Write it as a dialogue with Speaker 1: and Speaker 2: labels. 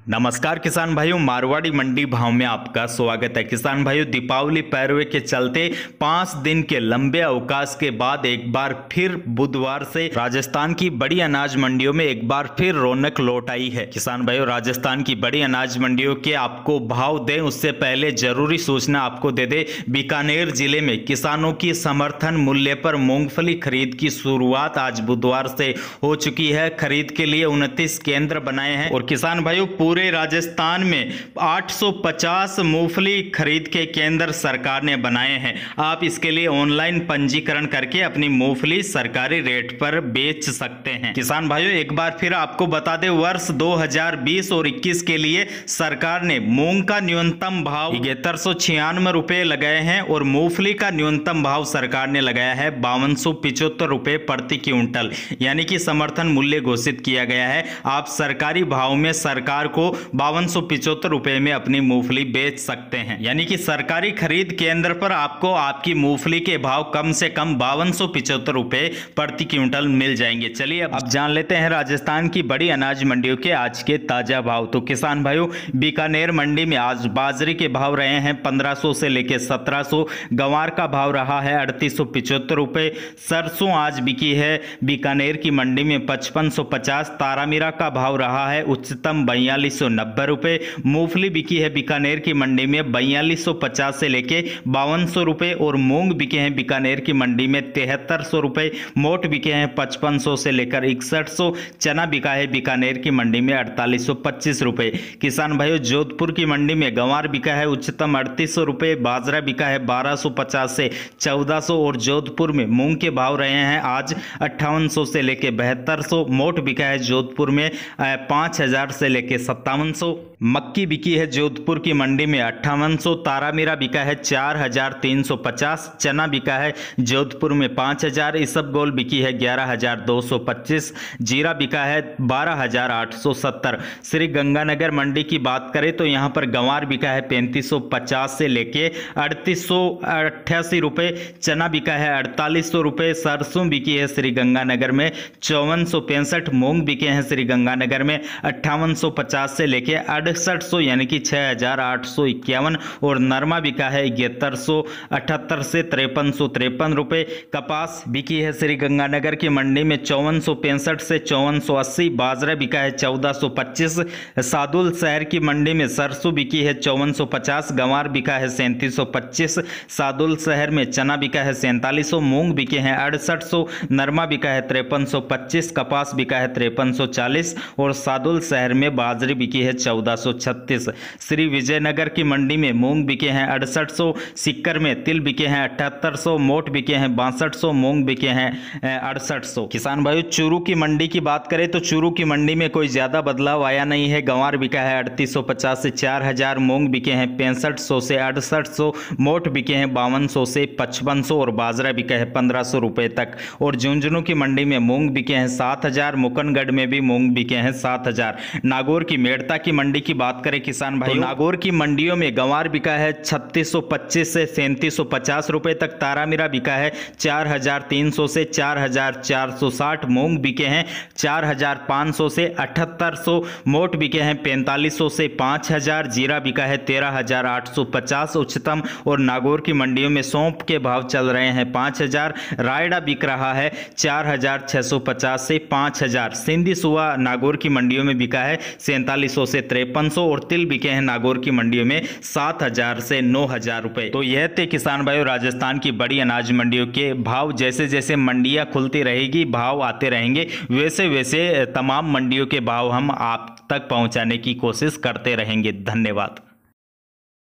Speaker 1: नमस्कार किसान भाइयों, मारवाड़ी मंडी भाव में आपका स्वागत है। किसान भाइयों, दीपावली पर्व के चलते 5 दिन के लंबे अवकाश के बाद एक बार फिर बुधवार से राजस्थान की बड़ी अनाज मंडियों में एक बार फिर रौनक लौट आई है। किसान भाइयों, राजस्थान की बड़ी अनाज मंडियों के आपको भाव दें उससे पहले जरूरी सूचना आपको दे दे। बीकानेर जिले में किसानों की समर्थन मूल्य पर मूंगफली खरीद की शुरुआत आज बुधवार से हो चुकी है। खरीद के लिए 29 केंद्र बनाए हैं और किसान भाइयों, पूरे राजस्थान में 850 मूंगफली खरीद के केंद्र सरकार ने बनाए हैं। आप इसके लिए ऑनलाइन पंजीकरण करके अपनी मूंगफली सरकारी रेट पर बेच सकते हैं। किसान भाइयों, एक बार फिर आपको बता दें, वर्ष 2020 और 21 के लिए सरकार ने मूंग का न्यूनतम भाव 7196 रुपए लगाए हैं और मूंगफली का न्यूनतम भाव सरकार ने लगाया है 5275 रुपए प्रति क्विंटल, यानी कि समर्थन मूल्य घोषित किया गया है। आप सरकारी भाव में सरकार को 5275 रुपए में अपनी मूंगफली बेच सकते हैं, यानी कि सरकारी खरीद केंद्र पर आपको आपकी मूंगफली के भाव कम से कम 5275 रुपए प्रति क्विंटल मिल जाएंगे। चलिए अब जान लेते हैं राजस्थान की बड़ी अनाज मंडियों के आज के ताजा भाव। तो किसान भाइयों, बीकानेर मंडी में आज बाजरे के भाव रहे हैं 1500 से लेकर 1700, गंवार का भाव रहा है 3875 रुपए, सरसों आज बिकी है बीकानेर की मंडी में 5550, तारामीरा का भाव रहा है उच्चतम 4290 रुपए, मूंगफली बिकी है बीकानेर की मंडी में 4250 से लेके 5200 रुपए और मूंग बिके हैं बीकानेर की मंडी में 7300 रुपए, मोट बिके हैं 5500 से लेकर 6100, चना बिका है बीकानेर की मंडी में 4825 रुपए। किसान भाइयों, जोधपुर की मंडी में गंवार बिका है उच्चतम 3800 रुपए, बाजरा बिका है 1250 से 1400 और जोधपुर में मूंग के भाव रहे हैं आज 5800 से लेके 7200, मोट बिका है जोधपुर में 5000 से लेके 5700, मक्की बिकी है जोधपुर की मंडी में 5800, तारामीरा बिका है 4350, चना बिका है जोधपुर में 5000, इसबगोल बिकी है 11225, जीरा बिका है 12870। श्री गंगानगर मंडी की बात करें तो यहां पर गंवार बिका है 3550 से लेके 3888 रुपए, चना बिका है 4800 रुपए, सरसों बिकी है श्री गंगानगर में 5465, मूंग बिके हैं श्री गंगानगर में 5850 से लेके 6800 यानी कि 6851 और नरमा बिका है 7178 से 5353 रुपए, कपास बिकी है श्री गंगानगर की मंडी में 5465 से 5480, बाजरा बिका है 1425, सादुल शहर की मंडी में सरसों बिकी है 5450, गंवार बिका है 3725, सादुल शहर में चना बिका है 4700, मूंग बिके हैं 6800, नरमा बिका है 5325, कपास बिका है 5340 और सादुल शहर में बाजरी बिकी है 1436। श्री विजयनगर की मंडी में मूंग बिके हैं 6800, सिक्कर में तिल बिके हैं 7800, मोट बिके हैं 6200, मूंग बिके हैं 6800। किसान भाइयों, चूरू की मंडी की बात करें तो चूरू की मंडी में कोई ज्यादा बदलाव आया नहीं है। गंवार बिका है 3850 से 4000, मूंग बिके हैं 6500 से 6800, मोट बिके हैं 5200 से 5500 और बाजरा बिका है 1500 रुपए तक। और झुंझुनू की मंडी में मूंग बिके हैं 7000, मुकनगढ़ में भी मूंग बिके हैं 7000। नागौर की मेड़ता की मंडी की बात करें किसान भाई, तो नागौर की मंडियों में गंवार बिका है 3625 से 3750 रुपए तक, तारामीरा बिका है 4300 से 4460, मूंग बिके हैं 4500 से 7800, मोट बिके हैं 4500 से 5000, जीरा बिका है 13850 उच्चतम। और नागौर की मंडियों में सौंफ के भाव चल रहे हैं 5000, रायडा बिक रहा है 4650 से 5000, सिंधी सुआ नागौर की मंडियों में बिका है 4700 से 5300 और तिल बिके हैं नागौर की मंडियों में 7000 से 9000 रुपए। तो यह थे किसान भाइयों राजस्थान की बड़ी अनाज मंडियों के भाव। जैसे जैसे मंडियां खुलती रहेगी, भाव आते रहेंगे, वैसे वैसे तमाम मंडियों के भाव हम आप तक पहुंचाने की कोशिश करते रहेंगे। धन्यवाद।